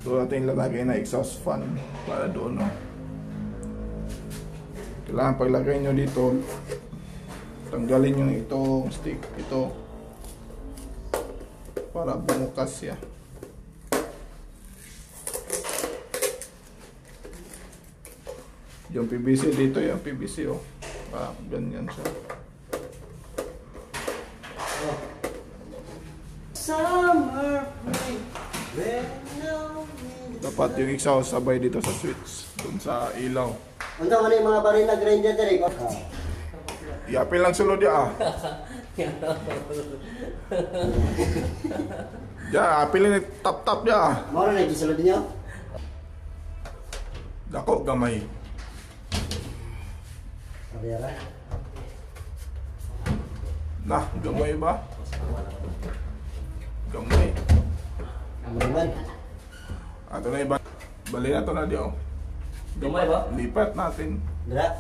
Doon natin lalagay na exhaust fan para doon, no? Kailangan paglagay nyo dito, tanggalin nyo itong stick, ito, para bumukas siya. Yung PVC dito, yung PVC, oh. Ganyan siya. Summer Dapat yung exhaust sabay dito sa switch, dun sa ilaw. Unta man yung mga baril na grinder diri ko. Yapin lang sulod ya. Ya, apil lang tap-tap ya. Mao na gisulod niyo. Dako gamay. Abiyara. Nah, gamay ba? Gamay. Aman. Ato na iba. Bali na to na diyo. Gamay ba? Lipat natin. Dira.